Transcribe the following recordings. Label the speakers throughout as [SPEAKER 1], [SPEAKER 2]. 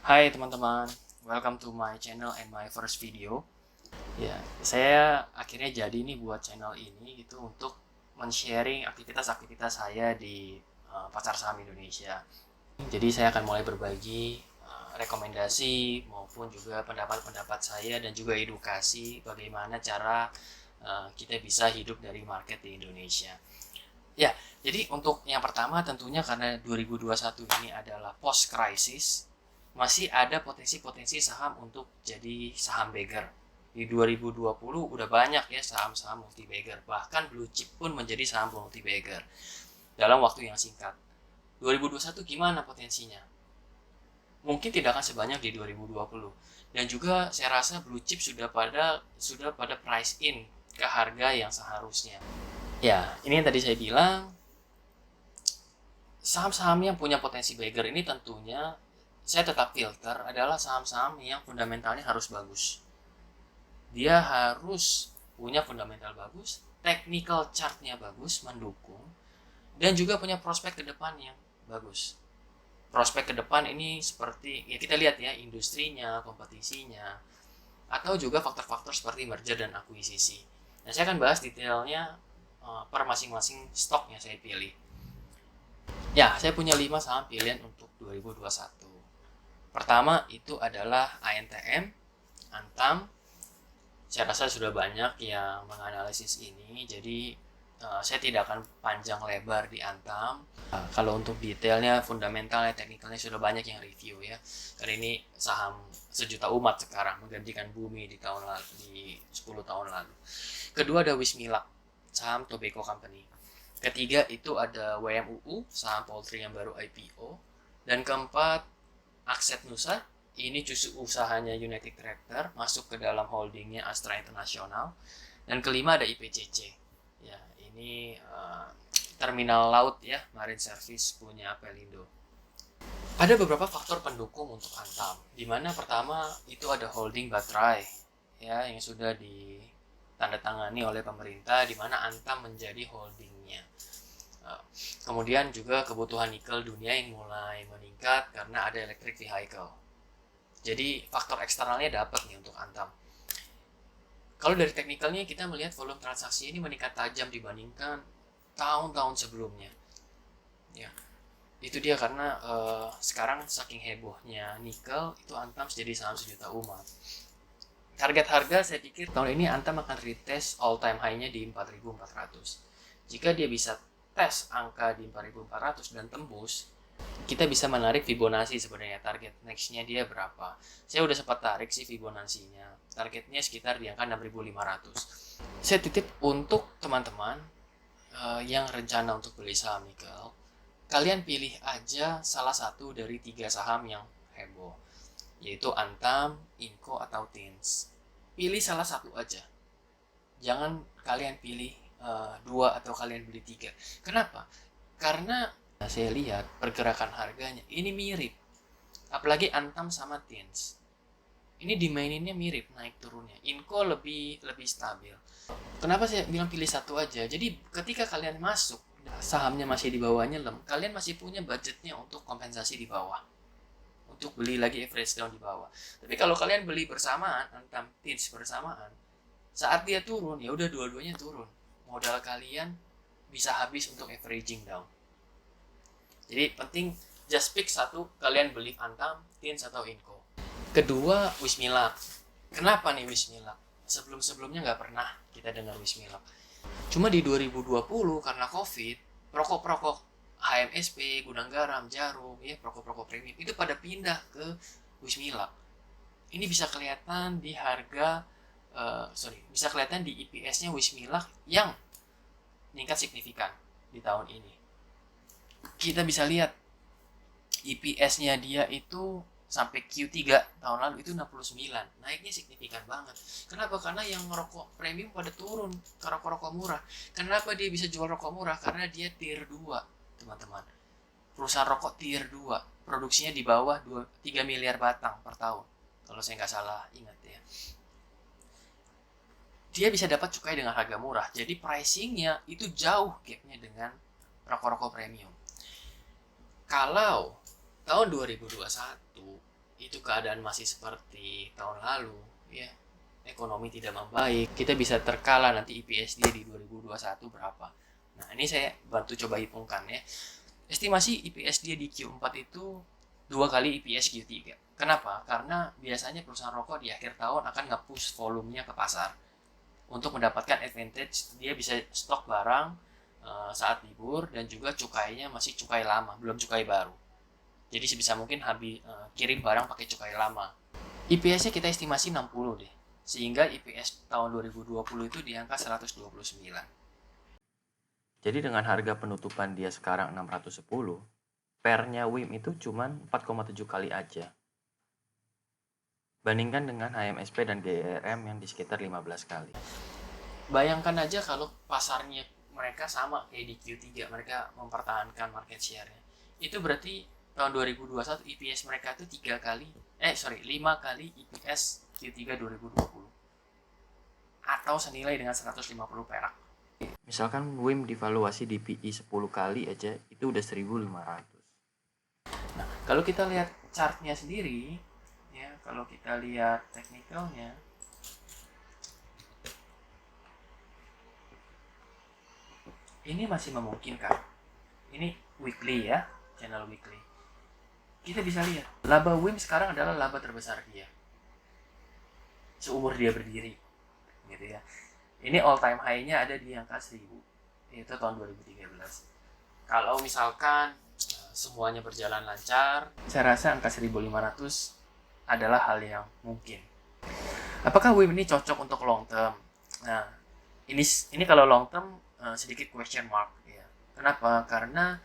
[SPEAKER 1] Hai teman-teman, welcome to my channel and my first video. Ya, saya akhirnya jadi nih buat channel ini gitu untuk men-sharing aktivitas-aktivitas saya di pasar saham Indonesia. Jadi saya akan mulai berbagi rekomendasi maupun juga pendapat-pendapat saya dan juga edukasi bagaimana cara kita bisa hidup dari market di Indonesia. Ya, jadi untuk yang pertama tentunya karena 2021 ini adalah post crisis, masih ada potensi-potensi saham untuk jadi saham beggar. Di 2020 udah banyak ya saham-saham multi bagger, bahkan blue chip pun menjadi saham multi bagger dalam waktu yang singkat. 2021 gimana potensinya? Mungkin tidak akan sebanyak di 2020. Dan juga saya rasa blue chip sudah pada price in ke harga yang seharusnya. Ya, ini yang tadi saya bilang, saham-saham yang punya potensi bagger ini tentunya saya tetap filter adalah saham-saham yang fundamentalnya harus bagus. Dia harus punya fundamental bagus, technical chartnya bagus, mendukung, dan juga punya prospek ke depan yang bagus. Prospek ke depan ini seperti, ya kita lihat ya, industrinya, kompetisinya, atau juga faktor-faktor seperti merger dan akuisisi. Nah, saya akan bahas detailnya per masing-masing stok yang saya pilih. Ya, saya punya 5 saham pilihan untuk 2021. Pertama itu adalah ANTM, Antam. Saya rasa sudah banyak yang menganalisis ini, jadi saya tidak akan panjang lebar di Antam. Kalau untuk detailnya, fundamentalnya, teknikalnya sudah banyak yang review ya. Karena ini saham sejuta umat sekarang, menggantikan Bumi di tahun lalu, di 10 tahun lalu. Kedua ada Wismilak, saham tobacco company. Ketiga itu ada WMUU, saham poultry yang baru IPO. Dan keempat, Akset Nusa, ini cucu usahanya United Tractor, masuk ke dalam holdingnya Astra International. Dan kelima ada IPCC. Ya, ini terminal laut ya, Marine Service punya Pelindo. Ada beberapa faktor pendukung untuk Antam, di mana pertama itu ada holding baterai ya yang sudah ditandatangani oleh pemerintah, di mana Antam menjadi holdingnya. Kemudian juga kebutuhan nikel dunia yang mulai meningkat karena ada electric vehicle. Jadi faktor eksternalnya dapat nih untuk Antam. Kalau dari teknikalnya kita melihat volume transaksi ini meningkat tajam dibandingkan tahun-tahun sebelumnya. Ya, itu dia karena sekarang saking hebohnya nikel, itu Antam jadi saham sejuta umat. Target harga saya pikir tahun ini Antam akan retest all time high-nya di 4.400. Jika dia bisa tes angka di 4.400 dan tembus, kita bisa menarik Fibonacci sebenarnya. Target next-nya dia berapa? Saya udah sempat tarik sih Fibonacci-nya. Targetnya sekitar di angka 6.500. Saya titip untuk teman-teman yang rencana untuk beli saham nikel. Kalian pilih aja salah satu dari 3 saham yang heboh, yaitu Antam, Inco, atau Tins. Pilih salah satu aja. Jangan kalian pilih 2 atau kalian beli 3. Kenapa? Karena saya lihat pergerakan harganya ini mirip. Apalagi Antam sama Tins. Ini dimaininnya mirip naik turunnya. Inco lebih stabil. Kenapa saya bilang pilih satu aja? Jadi ketika kalian masuk sahamnya masih di bawahnya lem, kalian masih punya budgetnya untuk kompensasi di bawah, untuk beli lagi average down di bawah. Tapi kalau kalian beli bersamaan, Antam Tins bersamaan, saat dia turun ya udah dua-duanya turun, modal kalian bisa habis untuk averaging down. Jadi penting just pick satu, kalian beli Antam, Tins atau Inco. Kedua, Wismilak. Kenapa nih Wismilak? Sebelum-sebelumnya nggak pernah kita dengar Wismilak. Cuma di 2020 karena Covid, rokok-rokok HMSP, Gudang Garam, Jarum, ya rokok-rokok premium itu pada pindah ke Wismilak. Ini bisa kelihatan di harga, bisa kelihatan di EPS-nya Wismilak yang meningkat signifikan di tahun ini. Kita bisa lihat EPS-nya dia itu sampai Q3 tahun lalu itu 69, naiknya signifikan banget. Kenapa? Karena yang rokok premium pada turun ke rokok-rokok murah. Kenapa dia bisa jual rokok murah? Karena dia tier 2, teman-teman. Perusahaan rokok tier 2, produksinya di bawah 3 miliar batang per tahun, kalau saya nggak salah ingat ya. Dia bisa dapat cukai dengan harga murah, jadi pricingnya itu jauh gapnya dengan rokok-rokok premium. Kalau tahun 2021 itu keadaan masih seperti tahun lalu, ya, ekonomi tidak membaik, kita bisa terkala nanti EPS dia di 2021 berapa. Nah, ini saya bantu coba hitungkan ya. Estimasi EPS dia di Q4 itu 2 kali EPS Q3. Kenapa? Karena biasanya perusahaan rokok di akhir tahun akan nge-push volumenya ke pasar. Untuk mendapatkan advantage, dia bisa stok barang saat libur, dan juga cukainya masih cukai lama, belum cukai baru. Jadi sebisa mungkin kirim barang pakai cukai lama. EPS-nya kita estimasi 60 deh. Sehingga EPS tahun 2020 itu di angka 129.
[SPEAKER 2] Jadi dengan harga penutupan dia sekarang 610, PER-nya WIM itu cuma 4,7 kali aja. Bandingkan dengan HMSP dan GRM yang di sekitar 15 kali.
[SPEAKER 1] Bayangkan aja kalau pasarnya mereka sama kayak di Q3, mereka mempertahankan market share-nya. Itu berarti tahun 2021 EPS mereka itu 5 kali EPS Q3 2020. Atau senilai dengan 150 perak.
[SPEAKER 2] Misalkan WIM divaluasi di PI 10 kali aja, itu udah 1.500.
[SPEAKER 1] Nah, kalau kita lihat chartnya sendiri, ya, kalau kita lihat teknikalnya, ini masih memungkinkan. Ini weekly ya, channel weekly. Kita bisa lihat, laba WIM sekarang adalah laba terbesar dia seumur dia berdiri, gitu ya. Ini all time high-nya ada di angka 1000, itu tahun 2013. Kalau misalkan semuanya berjalan lancar, saya rasa angka 1500 adalah hal yang mungkin. Apakah WIM ini cocok untuk long term? Nah, ini kalau long term sedikit question mark ya. Kenapa? Karena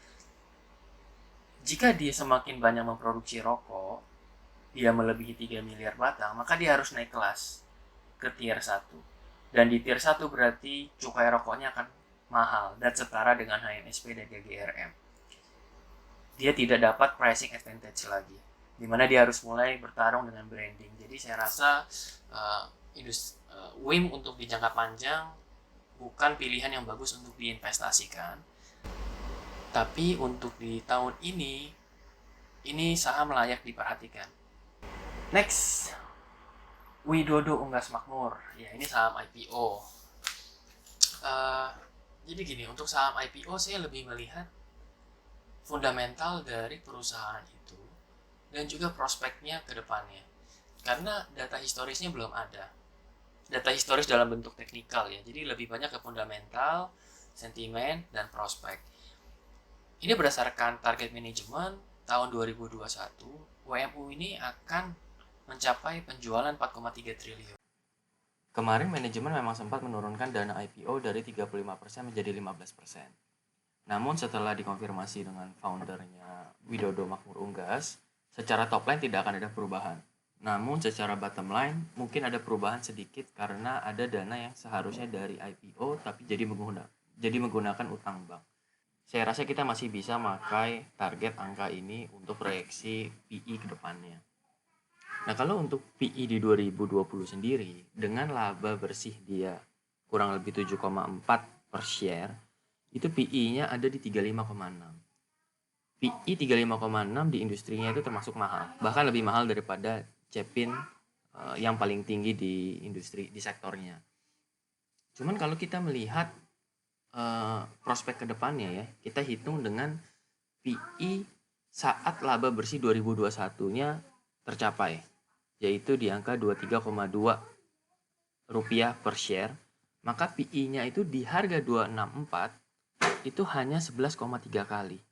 [SPEAKER 1] jika dia semakin banyak memproduksi rokok, dia melebihi 3 miliar batang, maka dia harus naik kelas ke tier 1. Dan di tier 1 berarti cukai rokoknya akan mahal dan setara dengan HMSP dan GRM. Dia tidak dapat pricing advantage lagi, dimana dia harus mulai bertarung dengan branding. Jadi saya rasa WIM untuk di jangka panjang bukan pilihan yang bagus untuk diinvestasikan. Tapi untuk di tahun ini saham layak diperhatikan. Next, Widodo Unggas Makmur. Ya, ini saham IPO. Jadi gini, untuk saham IPO saya lebih melihat fundamental dari perusahaan itu dan juga prospeknya ke depannya. Karena data historisnya belum ada. Data historis dalam bentuk teknikal ya. Jadi lebih banyak ke fundamental, sentimen, dan prospek. Ini berdasarkan target manajemen tahun 2021, WMU ini akan mencapai penjualan 4,3 triliun.
[SPEAKER 2] Kemarin manajemen memang sempat menurunkan dana IPO dari 35% menjadi 15%. Namun setelah dikonfirmasi dengan foundernya Widodo Makmur Unggas, secara top line tidak akan ada perubahan. Namun secara bottom line mungkin ada perubahan sedikit karena ada dana yang seharusnya dari IPO tapi jadi menggunakan utang bank. Saya rasa kita masih bisa memakai target angka ini untuk proyeksi PI ke depannya. Nah, kalau untuk PI di 2020 sendiri, dengan laba bersih dia kurang lebih 7,4 per share, itu PI-nya ada di 35,6. PI 35,6 di industrinya itu termasuk mahal, bahkan lebih mahal daripada Cepin yang paling tinggi di industri, di sektornya. Cuman kalau kita melihat prospek ke depannya ya, kita hitung dengan PI saat laba bersih 2021-nya tercapai, yaitu di angka 23,2 rupiah per share, maka PI-nya itu di harga 264 itu hanya 11,3 kali.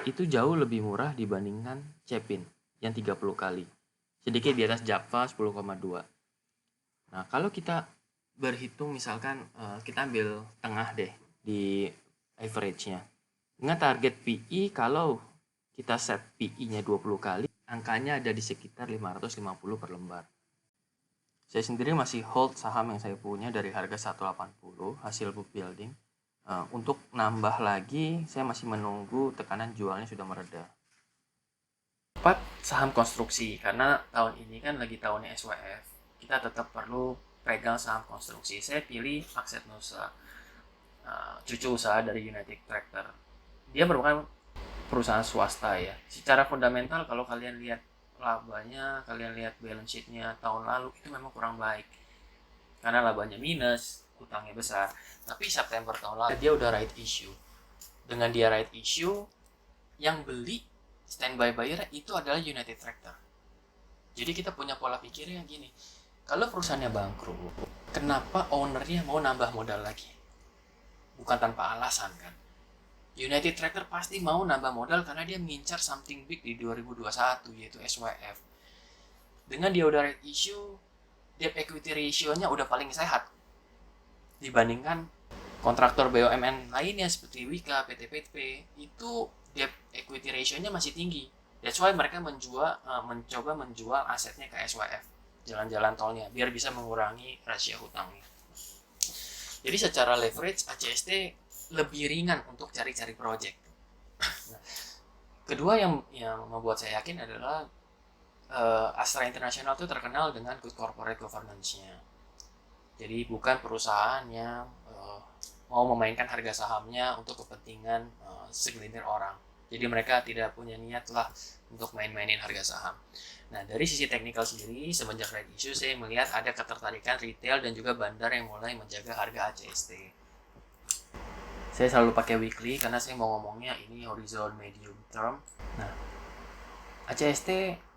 [SPEAKER 2] Itu jauh lebih murah dibandingkan Cepin yang 30 kali. Sedikit di atas Java 10,2. Nah, kalau kita berhitung misalkan kita ambil tengah deh di average-nya. Dengan target PI kalau kita set PI-nya 20 kali, angkanya ada di sekitar 550 per lembar. Saya sendiri masih hold saham yang saya punya dari harga 180 hasil book building. Untuk nambah lagi, saya masih menunggu tekanan jualnya sudah mereda.
[SPEAKER 1] 4, saham konstruksi. Karena tahun ini kan lagi tahunnya SWF. Kita tetap perlu pegang saham konstruksi. Saya pilih Akset Nusa, cucu usaha dari United Tractor. Dia merupakan perusahaan swasta ya. Secara fundamental kalau kalian lihat labanya, kalian lihat balance sheet-nya tahun lalu itu memang kurang baik. Karena labanya minus, utangnya besar. Tapi September tahun lalu dia udah right issue. Dengan dia right issue, yang beli standby buyer itu adalah United Tractor. Jadi kita punya pola pikirnya gini, kalau perusahaannya bangkrut, kenapa ownernya mau nambah modal lagi? Bukan tanpa alasan kan. United Tractor pasti mau nambah modal karena dia mengincar something big di 2021, yaitu SYF. Dengan dia udah right issue, debt equity ratio-nya udah paling sehat dibandingkan kontraktor BUMN lainnya seperti Wika, PTPP. Itu debt equity ratio-nya masih tinggi. That's why mereka mencoba menjual asetnya ke SYF, jalan-jalan tolnya, biar bisa mengurangi rasio hutangnya. Jadi secara leverage ACST lebih ringan untuk cari-cari project. Nah, kedua yang membuat saya yakin adalah Astra International itu terkenal dengan good corporate governance-nya. Jadi bukan perusahaan yang mau memainkan harga sahamnya untuk kepentingan segelintir orang. Jadi mereka tidak punya niat lah untuk main-mainin harga saham. Nah, dari sisi teknikal sendiri, semenjak right issue saya melihat ada ketertarikan retail dan juga bandar yang mulai menjaga harga ACST. Saya selalu pakai weekly karena saya mau ngomongnya ini horizon medium term. Nah, ACST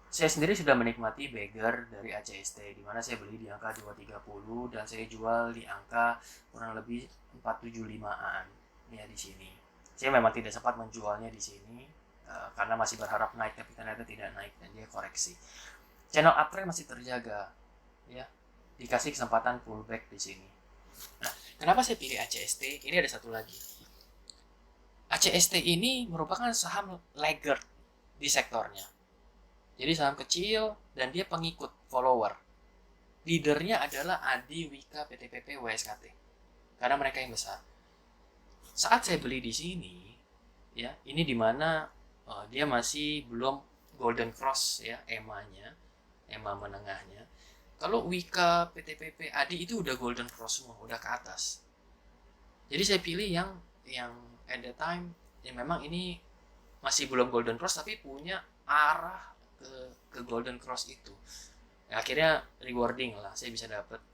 [SPEAKER 1] saya sendiri sudah menikmati beggar dari ACST, di mana saya beli di angka 230 dan saya jual di angka kurang lebih 475-an ya di sini. Saya memang tidak sempat menjualnya di sini karena masih berharap naik, tapi ternyata tidak naik dan dia koreksi. Channel uptrend masih terjaga, ya, dikasih kesempatan pullback di sini. Nah, kenapa saya pilih ACST? Ini ada satu lagi. ACST ini merupakan saham laggard di sektornya. Jadi saham kecil dan dia pengikut follower. Leadernya adalah Adi, Wika, PTPP, WSKT. Karena mereka yang besar. Saat saya beli di sini, ya, ini dimana dia masih belum golden cross ya, EMA-nya, EMA menengahnya. Kalau Wika, PTPP, Adi itu udah golden cross semua, udah ke atas. Jadi saya pilih yang at the time yang memang ini masih belum golden cross tapi punya arah ke golden cross itu. Ya, akhirnya rewarding lah, saya bisa dapat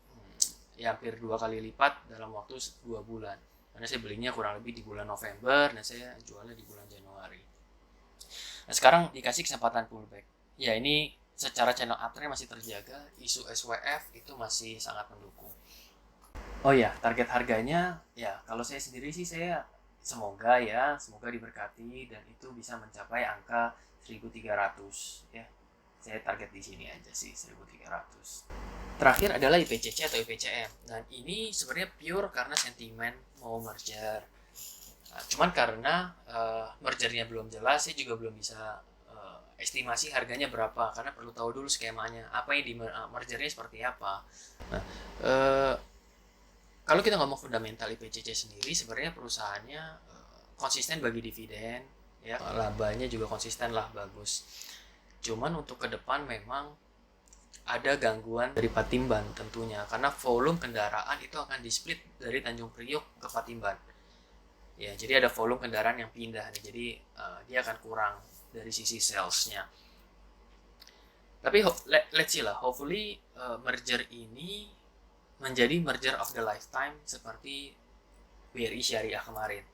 [SPEAKER 1] ya hampir 2 kali lipat dalam waktu 2 bulan. Karena saya belinya kurang lebih di bulan November dan saya jualnya di bulan Januari. Nah, sekarang dikasih kesempatan pullback. Ya, ini secara channel uptrend masih terjaga, isu SWF itu masih sangat mendukung. Oh ya, target harganya ya kalau saya sendiri sih saya semoga diberkati dan itu bisa mencapai angka 1.300 ya. Saya target di sini aja sih 1.300. Terakhir adalah IPCC atau IPCM. Dan ini sebenarnya pure karena sentimen mau merger. Nah, cuman karena mergernya belum jelas, saya juga belum bisa estimasi harganya berapa karena perlu tahu dulu skemanya. Apa yang di mergernya seperti apa. Nah, kalau kita ngomong fundamental IPCC sendiri, sebenarnya perusahaannya konsisten bagi dividen, ya, labanya juga konsisten lah, bagus. Cuman untuk ke depan memang ada gangguan dari Patimban tentunya karena volume kendaraan itu akan di-split dari Tanjung Priok ke Patimban. Ya, jadi ada volume kendaraan yang pindah nih. Jadi dia akan kurang dari sisi sales-nya. Tapi let's see lah, hopefully merger ini menjadi merger of the lifetime seperti BRI Syariah kemarin.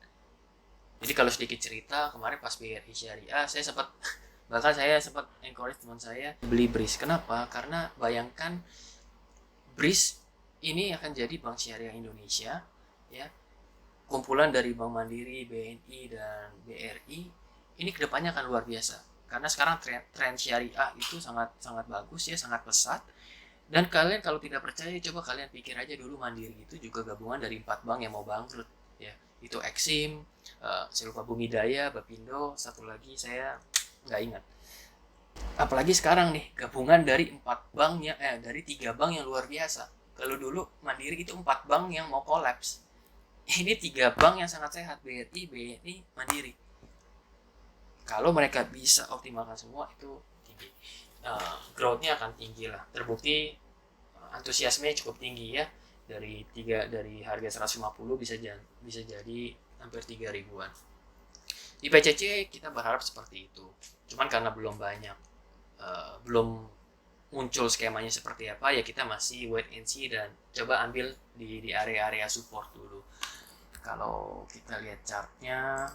[SPEAKER 1] Jadi kalau sedikit cerita, kemarin pas BRI Syariah saya sempat encourage teman saya beli BRIS. Kenapa? Karena bayangkan BRIS ini akan jadi Bank Syariah Indonesia, ya, kumpulan dari Bank Mandiri, BNI dan BRI. Ini kedepannya akan luar biasa. Karena sekarang tren syariah itu sangat bagus ya, sangat pesat. Dan kalian kalau tidak percaya, coba kalian pikir aja dulu Mandiri itu juga gabungan dari 4 bank yang mau bangkrut, ya. Itu Exim, saya lupa Bumidaya, Bapindo, satu lagi saya nggak ingat. Apalagi sekarang nih gabungan dari 3 bank yang luar biasa. Kalau dulu Mandiri itu 4 bank yang mau kolaps. Ini 3 bank yang sangat sehat, BRI, BNI, Mandiri. Kalau mereka bisa optimalkan semua itu tinggi. Growth-nya akan tinggi lah. Terbukti antusiasmenya cukup tinggi ya. Dari harga 150 bisa jadi hampir 3 ribuan. Di PCC kita berharap seperti itu. Cuman karena belum banyak belum muncul skemanya seperti apa, ya kita masih wait and see dan coba ambil di area-area support dulu. Kalau kita lihat chartnya,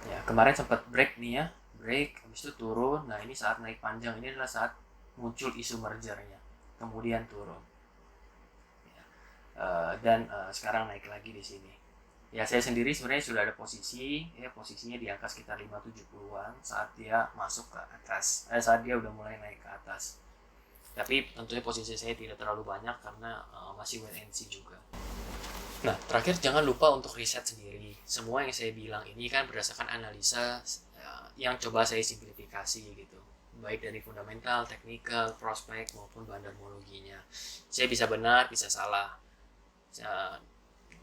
[SPEAKER 1] ya kemarin sempat break nih ya, break habis itu turun. Nah ini saat naik panjang, ini adalah saat muncul isu mergernya, kemudian turun ya. Dan sekarang naik lagi di sini. Ya saya sendiri sebenarnya sudah ada posisi, ya posisinya di angka sekitar 570-an saat dia masuk ke atas, saat dia udah mulai naik ke atas. Tapi tentunya posisi saya tidak terlalu banyak karena masih wait and see juga. Nah, terakhir jangan lupa untuk riset sendiri. Semua yang saya bilang ini kan berdasarkan analisa yang coba saya simplifikasi gitu. Baik dari fundamental, teknikal, prospek maupun bandarmologinya. Saya bisa benar, bisa salah.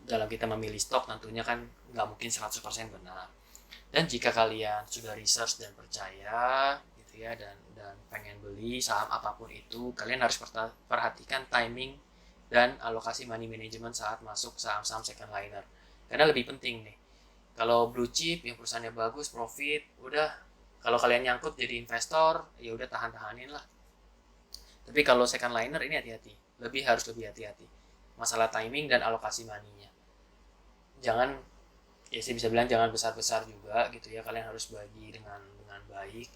[SPEAKER 1] Dalam kita memilih stok tentunya kan nggak mungkin 100% benar. Dan jika kalian sudah research dan percaya gitu ya, dan pengen beli saham apapun itu, kalian harus perhatikan timing dan alokasi money management saat masuk saham-saham second liner. Karena lebih penting nih, kalau blue chip yang perusahaannya bagus, profit, udah kalau kalian nyangkut jadi investor, ya udah tahan-tahanin lah. Tapi kalau second liner ini hati-hati, harus lebih hati-hati. Masalah timing dan alokasi money-nya. Jangan, ya saya bisa bilang jangan besar-besar juga gitu ya, kalian harus bagi dengan baik.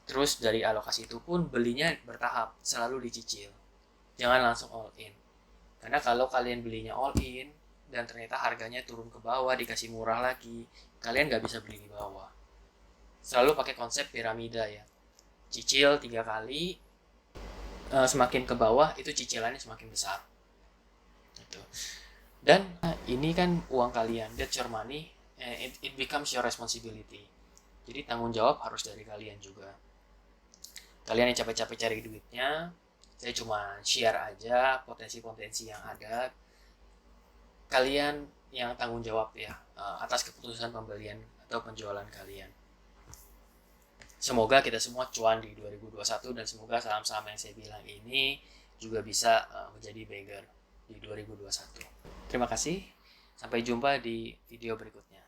[SPEAKER 1] Terus dari alokasi itu pun belinya bertahap, selalu dicicil. Jangan langsung all in. Karena kalau kalian belinya all in dan ternyata harganya turun ke bawah, dikasih murah lagi, kalian nggak bisa beli di bawah. Selalu pakai konsep piramida ya. Cicil 3 kali, semakin ke bawah itu cicilannya semakin besar. Gitu. Dan ini kan uang kalian, that's your money, it becomes your responsibility. Jadi tanggung jawab harus dari kalian juga. Kalian yang capek-capek cari duitnya, saya cuma share aja potensi-potensi yang ada. Kalian yang tanggung jawab ya atas keputusan pembelian atau penjualan kalian. Semoga kita semua cuan di 2021 dan semoga saham-saham yang saya bilang ini juga bisa menjadi beggar di 2021. Terima kasih. Sampai jumpa di video berikutnya.